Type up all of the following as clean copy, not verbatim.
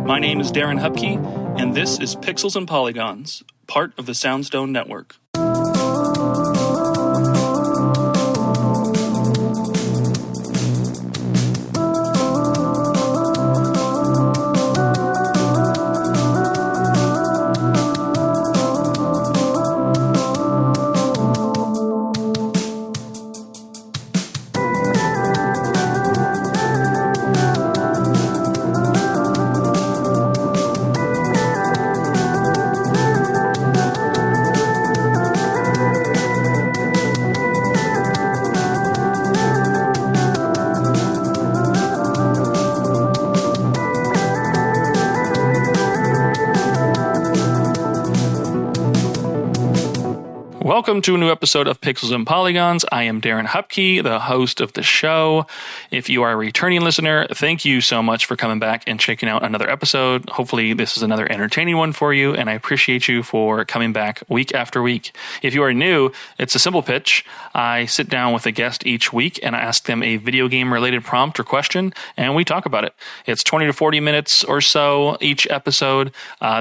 My name is Darren Hupke, and this is Pixels and Polygons, part of the Soundstone Network. Welcome to a new episode of Pixels and Polygons. I am Darren Hupke, the host of the show. If you are a returning listener, thank you so much for coming back and checking out another episode. Hopefully this is another entertaining one for you, and I appreciate you for coming back week after week. If you are new, it's a simple pitch. I sit down with a guest each week and I ask them a video game related prompt or question, and we talk about it. It's 20 to 40 minutes or so each episode.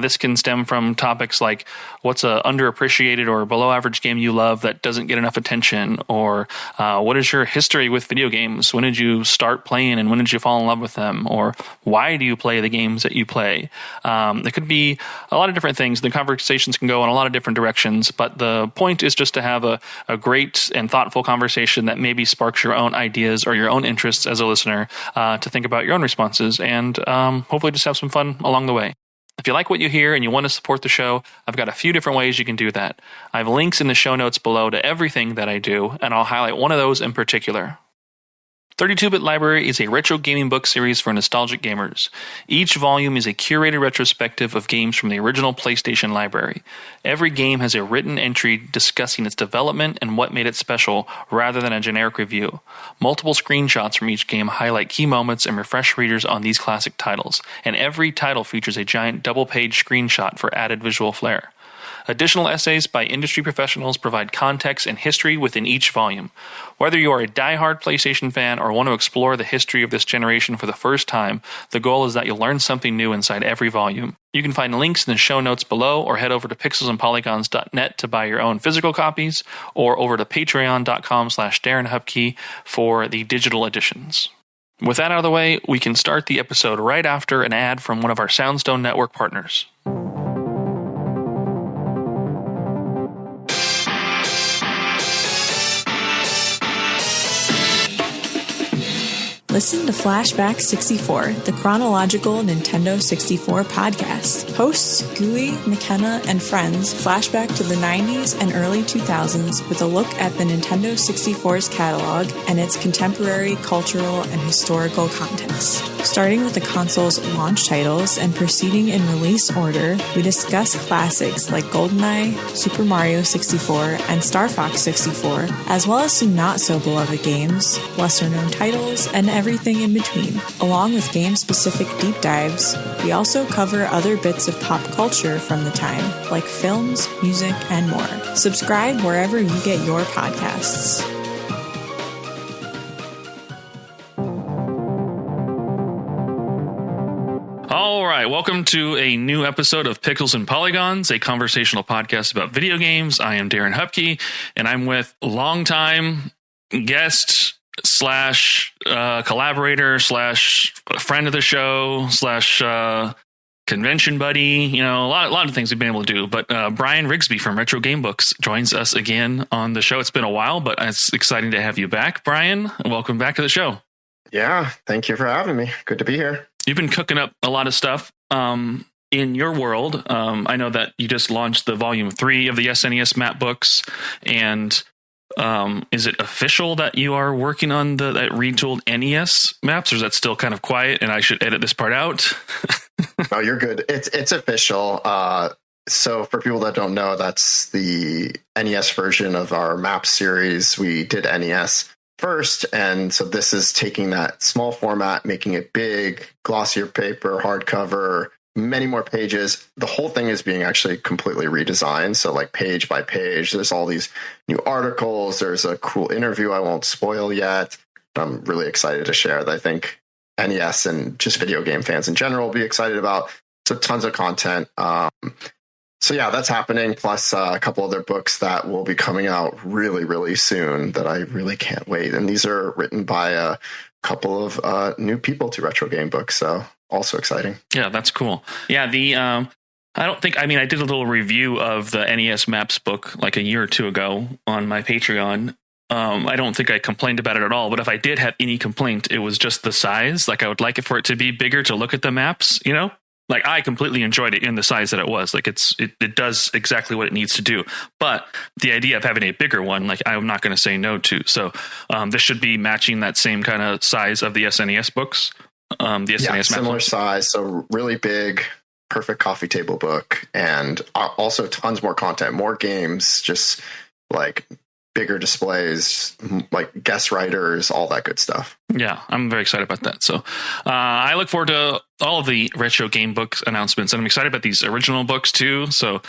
This can stem from topics like what's a underappreciated or below average game you love that doesn't get enough attention, or what is your history with video games? When did you start playing and when did you fall in love with them? Or why do you play the games that you play? There could be a lot of different things. The conversations can go in a lot of different directions, but the point is just to have a great and thoughtful conversation that maybe sparks your own ideas or your own interests as a listener to think about your own responses, and hopefully just have some fun along the way. If you like what you hear and you want to support the show, I've got a few different ways you can do that. I have links in the show notes below to everything that I do, and I'll highlight one of those in particular. 32-Bit Library is a retro gaming book series for nostalgic gamers. Each volume is a curated retrospective of games from the original PlayStation library. Every game has a written entry discussing its development and what made it special, rather than a generic review. Multiple screenshots from each game highlight key moments and refresh readers on these classic titles, and every title features a giant double-page screenshot for added visual flair. Additional essays by industry professionals provide context and history within each volume. Whether you are a die-hard PlayStation fan or want to explore the history of this generation for the first time, the goal is that you'll learn something new inside every volume. You can find links in the show notes below, or head over to pixelsandpolygons.net to buy your own physical copies, or over to patreon.com/Darren Hupke for the digital editions. With that out of the way, we can start the episode right after an ad from one of our Soundstone Network partners. Listen to Flashback 64, the chronological Nintendo 64 podcast. Hosts Gooey, McKenna, and friends flashback to the 90s and early 2000s with a look at the Nintendo 64's catalog and its contemporary cultural and historical context. Starting with the console's launch titles and proceeding in release order, we discuss classics like GoldenEye, Super Mario 64, and Star Fox 64, as well as some not-so-beloved games, lesser-known titles, and everything in between. Along with game-specific deep dives, we also cover other bits of pop culture from the time, like films, music, and more. Subscribe wherever you get your podcasts. All right, welcome to a new episode of Pixels and Polygons, a conversational podcast about video games. I am Darren Hupke, and I'm with longtime guest / collaborator / friend of the show / convention buddy. You know, a lot of things we've been able to do. But Brian Rigsby from Retro Game Books joins us again on the show. It's been a while, but it's exciting to have you back, Brian. Welcome back to the show. Yeah, thank you for having me. Good to be here. You've been cooking up a lot of stuff in your world. I know that you just launched the volume 3 of the SNES map books, and is it official that you are working on that retooled NES maps, or is that still kind of quiet and I should edit this part out? No, you're good. It's official. So for people that don't know, that's the NES version of our map series. We did NES first, and so this is taking that small format, making it big, glossier paper, hardcover, many more pages. The whole thing is being actually completely redesigned. So like page by page, there's all these new articles. There's a cool interview I won't spoil yet. I'm really excited to share that. I think NES and just video game fans in general will be excited about. So tons of content. So yeah, that's happening. Plus a couple other books that will be coming out really, really soon that I really can't wait. And these are written by a couple of new people to retro game books. So also exciting. Yeah, that's cool. Yeah, I did a little review of the NES Maps book like a year or two ago on my Patreon. I don't think I complained about it at all, but if I did have any complaint, it was just the size. Like I would like it for it to be bigger to look at the maps, you know? Like I completely enjoyed it in the size that it was. Like it does exactly what it needs to do. But the idea of having a bigger one, like I'm not going to say no to. So this should be matching that same kind of size of the SNES books. The SNES similar size. So really big, perfect coffee table book, and also tons more content, more games, just like bigger displays, like guest writers, all that good stuff. Yeah, I'm very excited about that. So I look forward to all of the retro game books announcents, and I'm excited about these original books too. So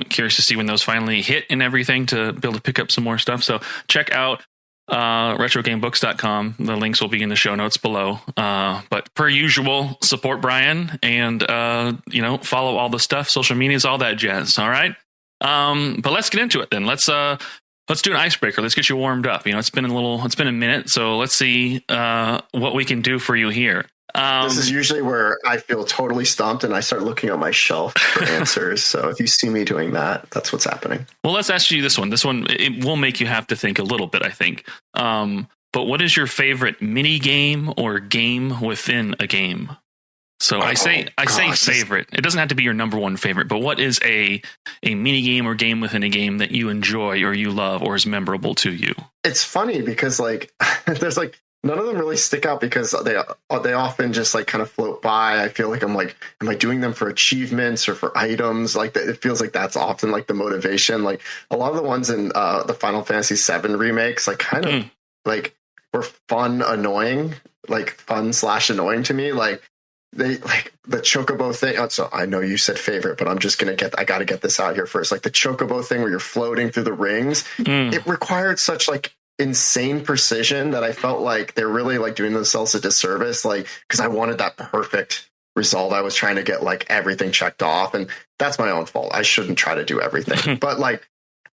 curious to see when those finally hit and everything to be able to pick up some more stuff. So check out retrogamebooks.com. The links will be in the show notes below. But per usual, support Brian and follow all the stuff, social medias, all that jazz. All right. But let's get into it then. Let's do an icebreaker. Let's get you warmed up. It's been a minute, so let's see what we can do for you here. This is usually where I feel totally stumped and I start looking at my shelf for answers. So if you see me doing that, that's what's happening. Well, let's ask you this one. This one, it will make you have to think a little bit, I think. But what is your favorite mini game or game within a game? So I say favorite. It doesn't have to be your number one favorite, but what is a mini game or game within a game that you enjoy or you love or is memorable to you? It's funny because there's none of them really stick out because they often just kind of float by. I feel like am I doing them for achievements or for items? It feels like that's often the motivation. Like a lot of the ones in the Final Fantasy VII remakes, were fun, annoying, fun/annoying to me. They the chocobo thing. So I know you said favorite, but I'm just I got to get this out here first. The chocobo thing where you're floating through the rings, it required such insane precision that I felt like they're really doing themselves a disservice. Because I wanted that perfect result. I was trying to get everything checked off, and that's my own fault. I shouldn't try to do everything. But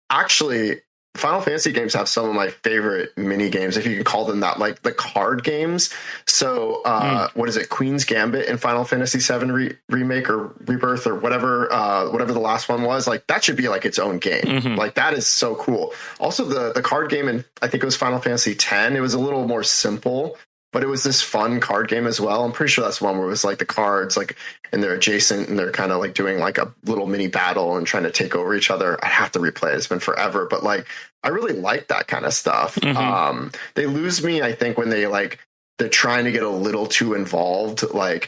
actually, Final Fantasy games have some of my favorite mini games, if you can call them that, the card games. So what is it? Queen's Gambit in Final Fantasy VII remake or rebirth or whatever the last one was, that should be its own game. Mm-hmm. That is so cool. Also the card game in, I think it was Final Fantasy X, it was a little more simple, but it was this fun card game as well. I'm pretty sure that's one where it was the cards, and they're adjacent and they're kind of doing a little mini battle and trying to take over each other. I have to replay it. It's been forever, but I really like that kind of stuff. Mm-hmm. They lose me, I think, when they're trying to get a little too involved. The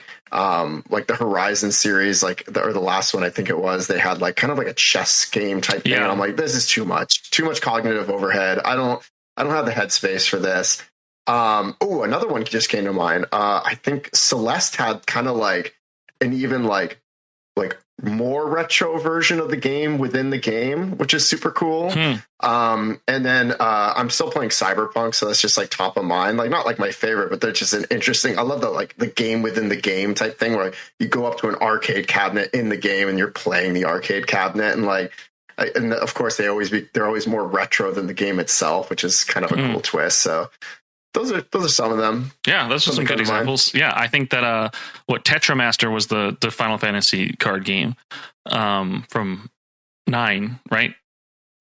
Horizon series, or the last one, I think it was, they had kind of a chess game type thing. And I'm this is too much cognitive overhead. I don't have the headspace for this. Another one just came to mind. I think Celeste had kind of an even more retro version of the game within the game, which is super cool. And then I'm still playing Cyberpunk, so that's just top of mind. Not my favorite, but they're just an interesting. I love the game within the game type thing where you go up to an arcade cabinet in the game and you're playing the arcade cabinet, and of course they're always more retro than the game itself, which is kind of a cool twist. So those are some of them. Yeah, those are some good examples. Yeah, I think that Tetramaster was the Final Fantasy card game from 9, right?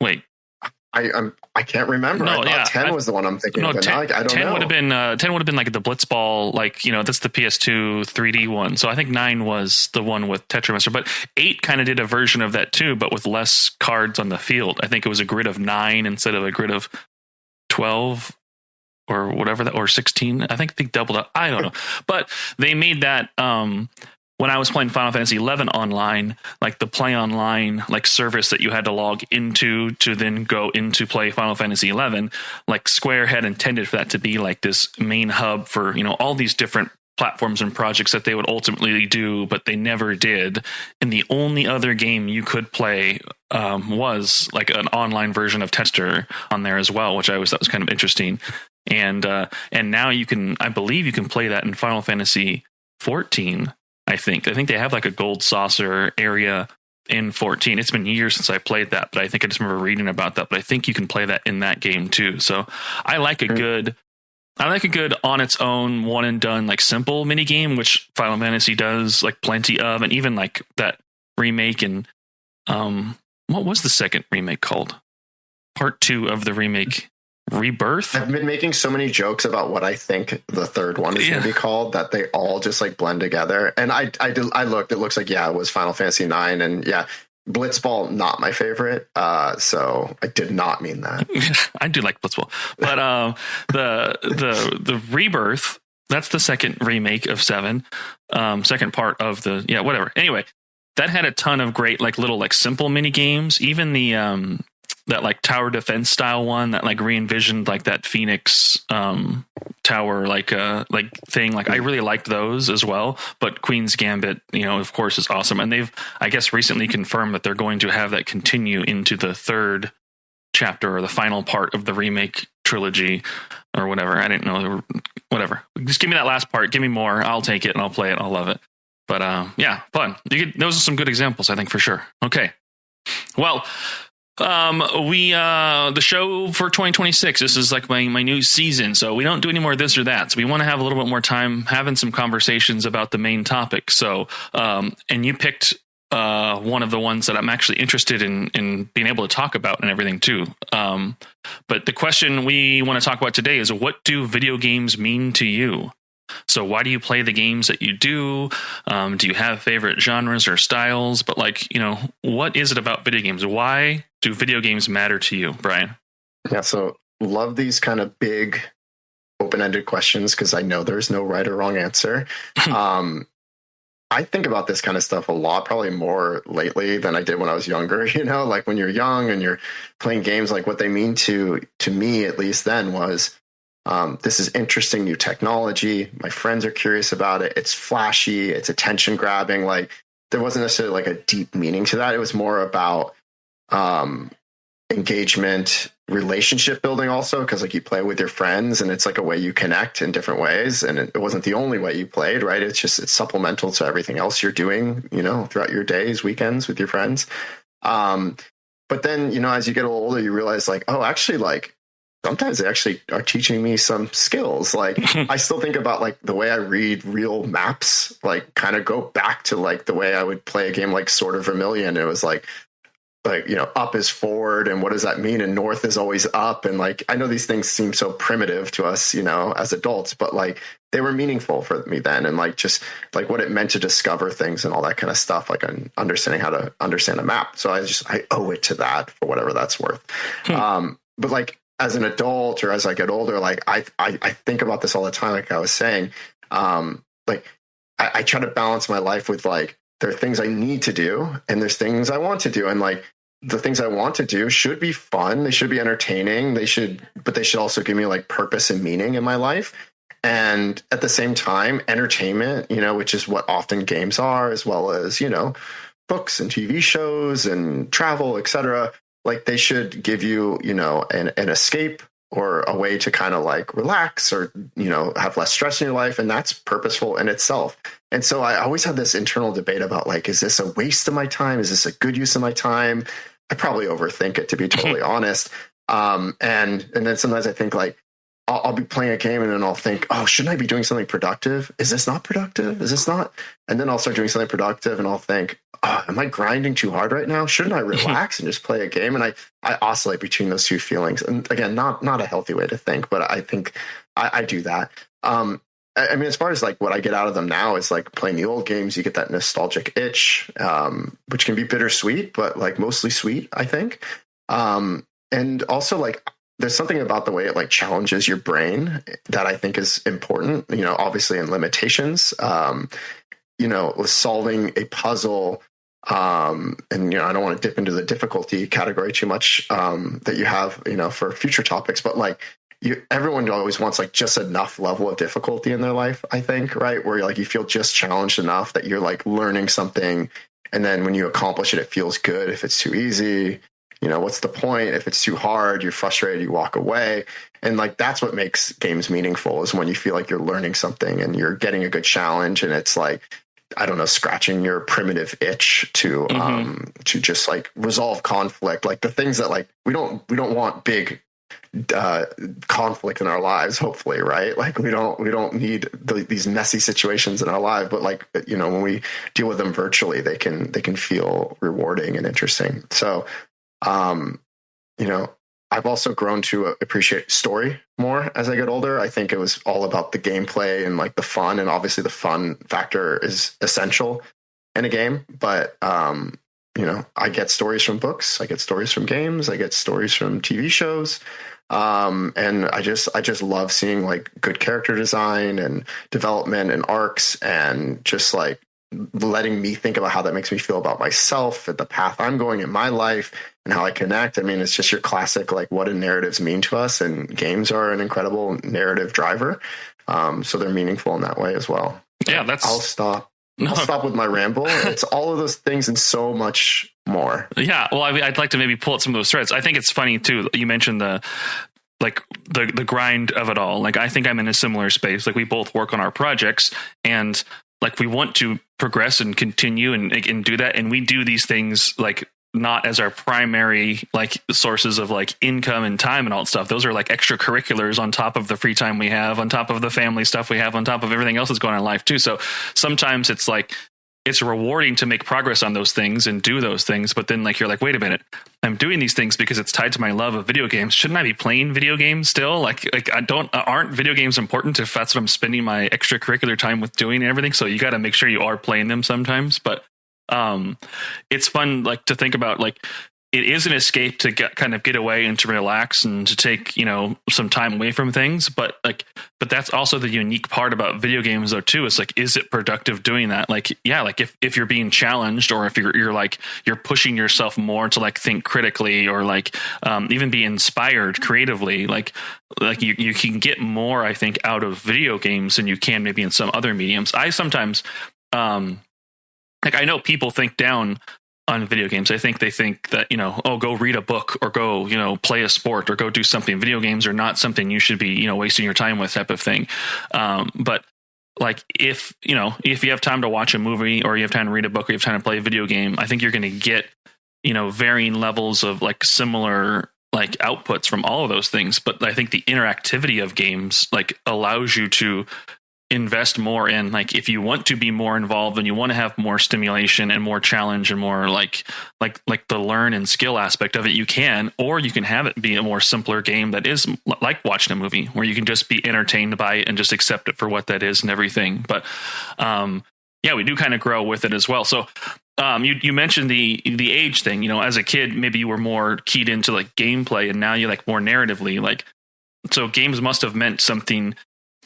Wait, I can't remember. No, I thought 10 was the one I'm thinking of. But 10, I don't 10 know. would have been 10 would have been the Blitzball, that's the PS2 3D one. So I think 9 was the one with Tetramaster, but 8 kind of did a version of that too, but with less cards on the field. I think it was a grid of 9 instead of a grid of 12. Or whatever that, or 16. I think they doubled up. I don't know. But they made that when I was playing Final Fantasy 11 online, the play online service that you had to log into to then go into play Final Fantasy 11. Square had intended for that to be this main hub for all these different platforms and projects that they would ultimately do, but they never did. And the only other game you could play was an online version of Tester on there as well, that was kind of interesting. And now I believe you can play that in Final Fantasy 14. I think they have like a gold saucer area in 14. It's been years since I played that, but I think I just remember reading about that. But I think you can play that in that game too. So I like a good on its own one and done like simple mini game, which Final Fantasy does like plenty of, and even like that remake and what was the second remake called? Part 2 of the remake. Rebirth. I've been making so many jokes about what I think the third one is going to be called that they all just like blend together. And I looked, it looks like, it was Final Fantasy 9, and Blitzball, not my favorite. So I did not mean that. I do like Blitzball, but the Rebirth, that's the second remake of 7, second part of the, whatever. Anyway, that had a ton of great, like little, like simple mini games. Even the, that like tower defense style one that like re-envisioned like that Phoenix tower like thing. Like I really liked those as well. But Queen's Gambit, of course, is awesome. And they've, I guess, recently confirmed that they're going to have that continue into the third chapter or the final part of the remake trilogy or whatever. I didn't know. Whatever. Just give me that last part. Give me more. I'll take it and I'll play it. I'll love it. But fun. Those are some good examples, I think, for sure. Okay. Well, the show for 2026, this is like my new season, so we don't do any more this or that. So we want to have a little bit more time having some conversations about the main topic. So, and you picked, one of the ones that I'm actually interested in being able to talk about and everything too. But the question we want to talk about today is, what do video games mean to you? So why do you play the games that you do? Do you have favorite genres or styles? But what is it about video games? Why do video games matter to you, Brian? Yeah, so love these kind of big open-ended questions because I know there's no right or wrong answer. I think about this kind of stuff a lot, probably more lately than I did when I was younger. Like when you're young and you're playing games, like what they mean to me, at least then, was this is interesting new technology. My friends are curious about it. It's flashy. It's attention grabbing. Like there wasn't necessarily like a deep meaning to that. It was more about engagement, relationship building also, because like you play with your friends and it's like a way you connect in different ways. And it wasn't the only way you played, right? It's supplemental to everything else you're doing, throughout your days, weekends with your friends. But then, as you get a little older, you realize like, oh, actually, like, sometimes they actually are teaching me some skills. Like I still think about like the way I read real maps, like kind of go back to like the way I would play a game like Sword of Vermilion. It was like, up is forward. And what does that mean? And north is always up. And like, I know these things seem so primitive to us, as adults, but like they were meaningful for me then. And like, just like what it meant to discover things and all that kind of stuff, like understanding how to understand a map. So I owe it to that for whatever that's worth. But like, as an adult or as I get older, like I think about this all the time. Like I was saying, like I try to balance my life with like, there are things I need to do and there's things I want to do. And like the things I want to do should be fun. They should be entertaining. But they should also give me like purpose and meaning in my life. And at the same time, entertainment, which is what often games are, as well as, books and TV shows and travel, etc. Like they should give you, an escape or a way to kind of like relax or, have less stress in your life. And that's purposeful in itself. And so I always have this internal debate about like, is this a waste of my time? Is this a good use of my time? I probably overthink it, to be totally honest. And then sometimes I think like, I'll be playing a game and then I'll think, oh, shouldn't I be doing something productive? Is this not productive? Is this not? And then I'll start doing something productive and I'll think, oh, am I grinding too hard right now? Shouldn't I relax and just play a game? And I oscillate between those two feelings. And again, not a healthy way to think, but I think I do that. I mean, as far as like what I get out of them now is like playing the old games, you get that nostalgic itch, which can be bittersweet, but like mostly sweet, I think. And also like, there's something about the way it like challenges your brain that I think is important, obviously in limitations, solving a puzzle. And, I don't want to dip into the difficulty category too much, that you have, for future topics, but like everyone always wants like just enough level of difficulty in their life, I think, right? Where like, you feel just challenged enough that you're like learning something. And then when you accomplish it, it feels good. If it's too easy, what's the point? If it's too hard, you're frustrated, you walk away. And like, that's what makes games meaningful, is when you feel like you're learning something and you're getting a good challenge. And it's like, I don't know, scratching your primitive itch to just like resolve conflict. Like the things that like, we don't want big conflict in our lives, hopefully, right? Like we don't need these messy situations in our life, but like, when we deal with them virtually, they can feel rewarding and interesting. So, I've also grown to appreciate story more as I get older. I think it was all about the gameplay and like the fun, and obviously the fun factor is essential in a game. But I get stories from books, I get stories from games, I get stories from TV shows. And I just love seeing like good character design and development and arcs, and just like letting me think about how that makes me feel about myself and the path I'm going in my life and how I connect. I mean, it's just your classic, like, what do narratives mean to us? And games are an incredible narrative driver. So they're meaningful in that way as well. Yeah, I'll stop with my ramble. It's all of those things and so much more. Yeah. Well, I'd like to maybe pull out some of those threads. I think it's funny too. You mentioned the grind of it all. Like, I think I'm in a similar space. Like, we both work on our projects, and like, we want to progress and continue and do that. And we do these things like not as our primary like sources of like income and time and all that stuff. Those are like extracurriculars on top of the free time we have, on top of the family stuff we have, on top of everything else that's going on in life too. So sometimes it's like, it's rewarding to make progress on those things and do those things. But then like, you're like, wait a minute, I'm doing these things because it's tied to my love of video games. Shouldn't I be playing video games still? Like aren't video games important if that's what I'm spending my extracurricular time with doing and everything? So you got to make sure you are playing them sometimes. But it's fun, like, to think about, like, it is an escape to get away and to relax and to take, some time away from things. But that's also the unique part about video games though too. Is like, is it productive doing that? Like, yeah, like if you're being challenged, or if you're pushing yourself more to like think critically, or like, even be inspired creatively, like you can get more, I think, out of video games than you can maybe in some other mediums. I sometimes, I know people think down on video games. I think they think that, go read a book, or go, play a sport, or go do something. Video games are not something you should be, wasting your time with, type of thing. But like, if you have time to watch a movie, or you have time to read a book, or you have time to play a video game, I think you're going to get, varying levels of like similar like outputs from all of those things. But I think the interactivity of games like allows you to invest more in, like, if you want to be more involved and you want to have more stimulation and more challenge and more like the learn and skill aspect of it, you can, or you can have it be a more simpler game that is like watching a movie, where you can just be entertained by it and just accept it for what that is and everything. But yeah, we do kind of grow with it as well. So you mentioned the age thing. As a kid, maybe you were more keyed into like gameplay, and now you like more narratively. Like, so games must have meant something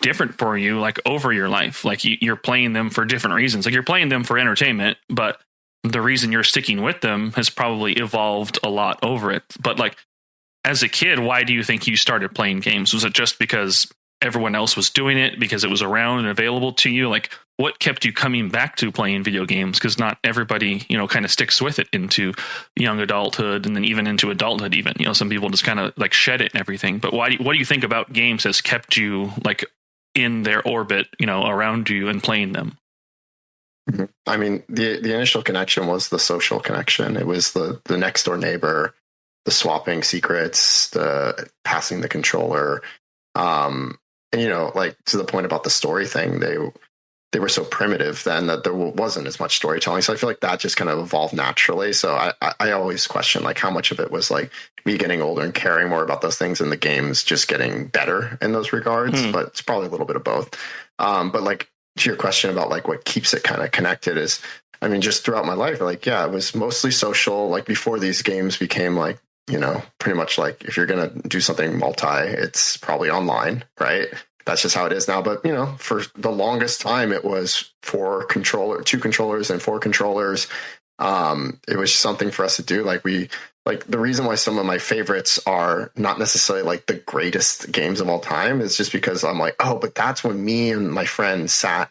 different for you, like, over your life. Like, you're playing them for different reasons. Like, you're playing them for entertainment, but the reason you're sticking with them has probably evolved a lot over it. But like, as a kid, why do you think you started playing games? Was it just because everyone else was doing it, because it was around and available to you? Like, what kept you coming back to playing video games? Because not everybody, kind of sticks with it into young adulthood, and then even into adulthood. Even, some people just kind of like shed it and everything. But what do you think about games has kept you like in their orbit, around you and playing them? I mean, the initial connection was the social connection. It was the next door neighbor, the swapping secrets, the passing the controller. And, like, to the point about the story thing, they were so primitive then that there wasn't as much storytelling. So I feel like that just kind of evolved naturally. So I always question, like, how much of it was like me getting older and caring more about those things, and the games just getting better in those regards. But it's probably a little bit of both. But like, to your question about like what keeps it kind of connected is, I mean, just throughout my life, like, yeah, it was mostly social. Like, before these games became like, pretty much like, if you're going to do something it's probably online, right? That's just how it is now. But, for the longest time, it was 2 controllers and 4 controllers. It was something for us to do. Like, the reason why some of my favorites are not necessarily like the greatest games of all time is just because I'm like, oh, but that's when me and my friends sat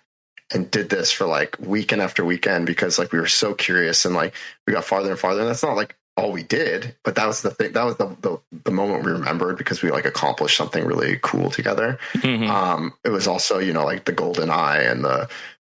and did this for like weekend after weekend, because like we were so curious, and like we got farther and farther. And that's not like all we did, but that was the thing. That was the moment we remembered because we like accomplished something really cool together. It was also, you know, like the Golden Eye and the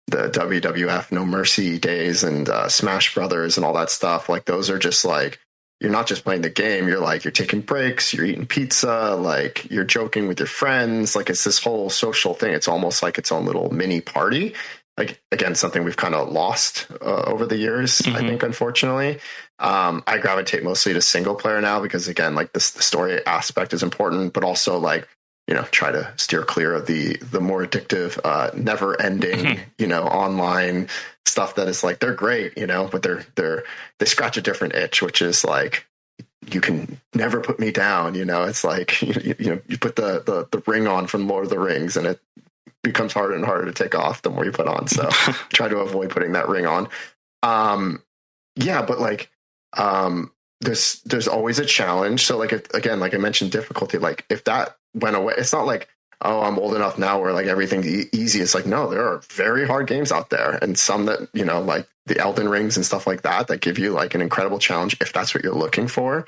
WWF No Mercy days and Smash Brothers and all that stuff. Like those are just like, you're not just playing the game. You're like, you're taking breaks, you're eating pizza, like you're joking with your friends. Like it's this whole social thing. It's almost like its own little mini party. Like, again, something we've kind of lost over the years, I think, unfortunately. I gravitate mostly to single player now because, again, like the story aspect is important, but also like, you know, try to steer clear of the more addictive, never ending, you know, online stuff that is like, they're great, you know, but they scratch a different itch, which is like, you can never put me down. You know, it's like, you know, you put the ring on from Lord of the Rings and it becomes harder and harder to take off the more you put on. So try to avoid putting that ring on. Yeah, but like, there's always a challenge. So like, again, like I mentioned, difficulty, like if that went away, it's not like, oh, I'm old enough now where like everything's easy. It's like, no, there are very hard games out there and some that, you know, like the Elden Rings and stuff like that give you like an incredible challenge if that's what you're looking for.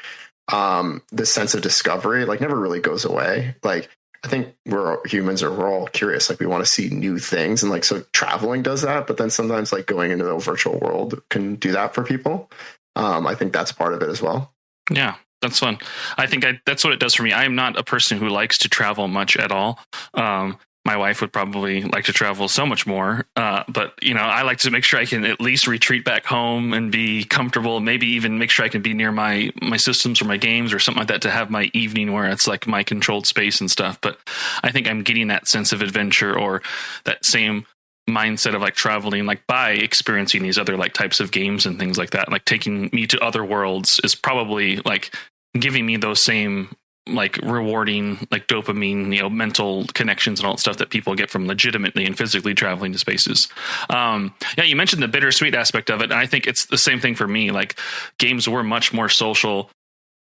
The sense of discovery like never really goes away. Like, I think we're all curious. Like we want to see new things. And like, so traveling does that, but then sometimes like going into the virtual world can do that for people. I think that's part of it as well. Yeah, that's fun. I think that's what it does for me. I am not a person who likes to travel much at all. My wife would probably like to travel so much more. But, you know, I like to make sure I can at least retreat back home and be comfortable, maybe even make sure I can be near my systems or my games or something like that to have my evening where it's like my controlled space and stuff. But I think I'm getting that sense of adventure or that same mindset of like traveling, like by experiencing these other like types of games and things like that. Like taking me to other worlds is probably like giving me those same like rewarding, like dopamine, you know, mental connections and all that stuff that people get from legitimately and physically traveling to spaces. Yeah, you mentioned the bittersweet aspect of it. And I think it's the same thing for me. Like games were much more social,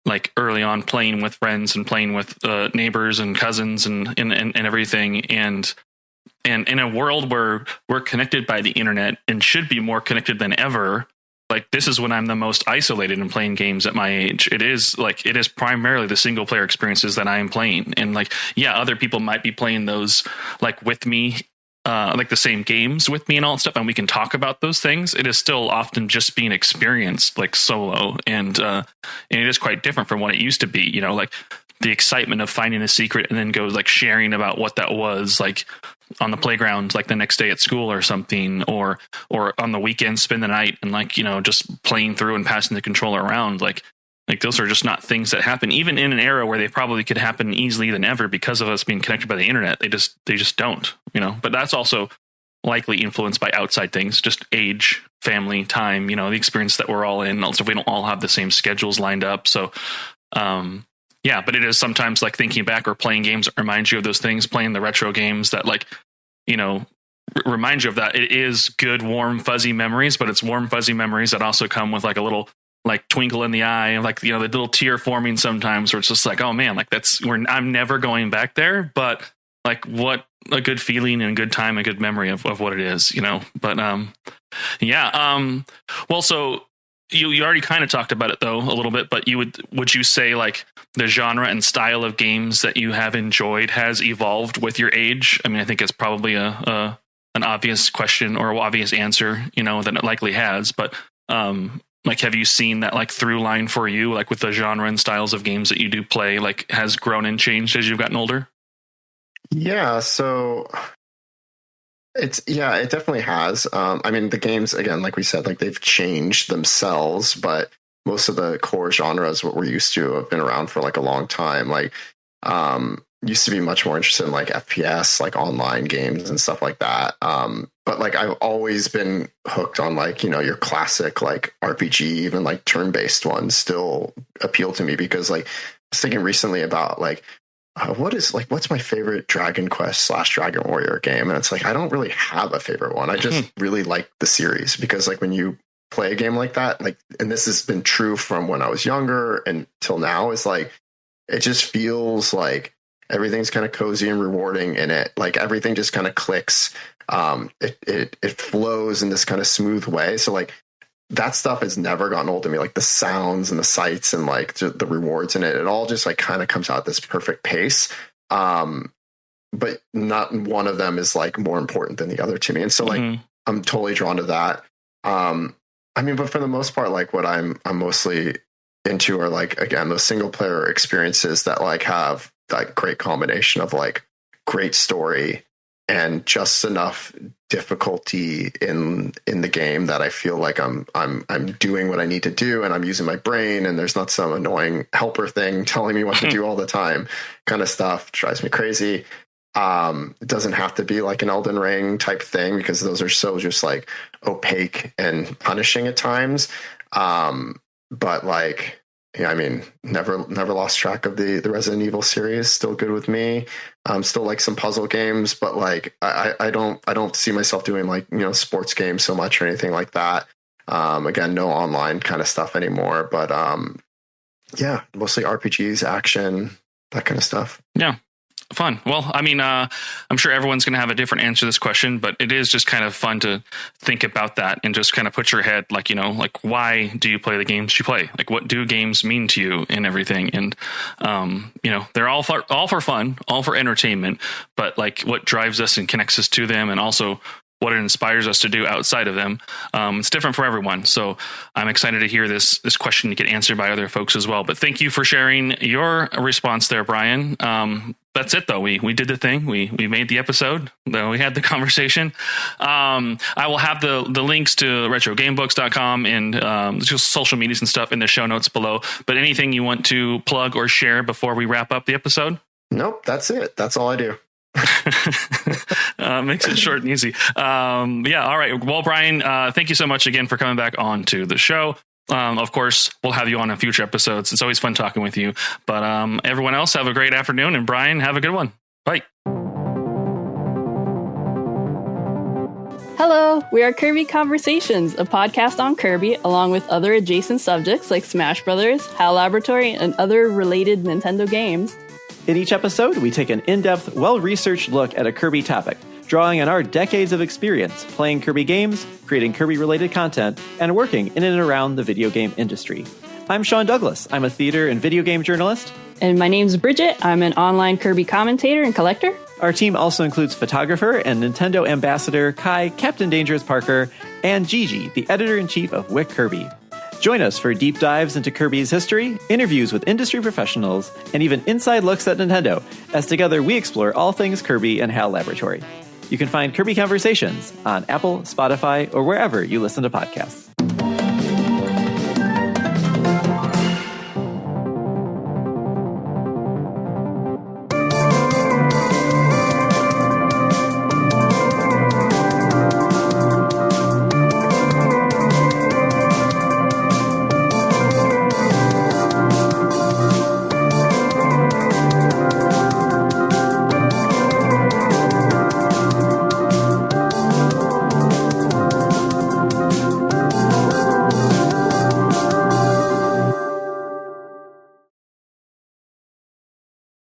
like early on, playing with friends and playing with neighbors and cousins and everything. And in a world where we're connected by the internet and should be more connected than ever, like this is when I'm the most isolated in playing games at my age. It is primarily the single player experiences that I am playing. And like, yeah, other people might be playing those like with me, like the same games with me and all that stuff. And we can talk about those things. It is still often just being experienced like solo. And it is quite different from what it used to be, you know, like the excitement of finding a secret and then go like sharing about what that was like on the playground, like the next day at school or something, or on the weekend, spend the night and like, you know, just playing through and passing the controller around. Like those are just not things that happen even in an era where they probably could happen easily than ever because of us being connected by the internet. They just don't, you know, but that's also likely influenced by outside things, just age, family, time, you know, the experience that we're all in. Also, we don't all have the same schedules lined up. So, yeah, but it is sometimes like thinking back or playing games that remind you of those things, playing the retro games that like, you know, remind you of that. It is good, warm, fuzzy memories, but it's warm, fuzzy memories that also come with like a little like twinkle in the eye and like, you know, the little tear forming sometimes where it's just like, oh man, like I'm never going back there, but like what a good feeling and a good time, a good memory of what it is, you know, but yeah. Well, so you already kind of talked about it though a little bit, but would you say like the genre and style of games that you have enjoyed has evolved with your age? I mean, I think it's probably an obvious question or obvious answer, you know, that it likely has, but like, have you seen that like through line for you, like with the genre and styles of games that you do play, like has grown and changed as you've gotten older? Yeah. So it definitely has. I mean, the games, again, like we said, like they've changed themselves, but most of the core genres, what we're used to, have been around for like a long time. Like, used to be much more interested in like FPS, like online games and stuff like that. But like I've always been hooked on like, you know, your classic like RPG, even like turn-based ones still appeal to me because like I was thinking recently about like, what's my favorite Dragon Quest / Dragon Warrior game? And it's like, I don't really have a favorite one. I just really like the series because like when you play a game like that, like, and this has been true from when I was younger and till now, is like, it just feels like everything's kind of cozy and rewarding in it. Like everything just kind of clicks. It flows in this kind of smooth way. So like, that stuff has never gotten old to me. Like the sounds and the sights and like the rewards in it, it all just like kind of comes out at this perfect pace. But not one of them is like more important than the other to me. And so like, I'm totally drawn to that. I mean, but for the most part, like what I'm mostly into are like, again, those single player experiences that like have like great combination of like great story and just enough difficulty in the game that I feel like I'm doing what I need to do and I'm using my brain and there's not some annoying helper thing telling me what to do all the time kind of stuff. Drives me crazy. It doesn't have to be like an Elden Ring type thing because those are so just like opaque and punishing at times. But like, yeah, I mean, never lost track of the Resident Evil series. Still good with me. Still like some puzzle games, but like I don't see myself doing like, you know, sports games so much or anything like that. Again, no online kind of stuff anymore, but yeah, mostly RPGs, action, that kind of stuff. Yeah. Fun. Well, I mean, I'm sure everyone's going to have a different answer to this question, but it is just kind of fun to think about that and just kind of put your head like, you know, like, why do you play the games you play? Like, what do games mean to you and everything? And, you know, they're all for fun, all for entertainment, but like what drives us and connects us to them and also what it inspires us to do outside of them. It's different for everyone. So I'm excited to hear this question to get answered by other folks as well. But thank you for sharing your response there, Brian. That's it though. We did the thing. We made the episode. Though we had the conversation. I will have the links to retrogamebooks.com and just social medias and stuff in the show notes below. But anything you want to plug or share before we wrap up the episode? Nope, that's it. That's all I do. Makes it short and easy. Yeah. All right. Well, Brian, thank you so much again for coming back on to the show. Of course, we'll have you on in future episodes. It's always fun talking with you. But everyone else, have a great afternoon. And Brian, have a good one. Bye. Hello, we are Kirby Conversations, a podcast on Kirby, along with other adjacent subjects like Smash Brothers, HAL Laboratory, and other related Nintendo games. In each episode, we take an in-depth, well-researched look at a Kirby topic, drawing on our decades of experience playing Kirby games, creating Kirby-related content, and working in and around the video game industry. I'm Sean Douglas. I'm a theater and video game journalist. And my name's Bridget. I'm an online Kirby commentator and collector. Our team also includes photographer and Nintendo ambassador Kai Captain Dangerous Parker and Gigi, the editor-in-chief of Wick Kirby. Join us for deep dives into Kirby's history, interviews with industry professionals, and even inside looks at Nintendo, as together we explore all things Kirby and HAL Laboratory. You can find Kirby Conversations on Apple, Spotify, or wherever you listen to podcasts.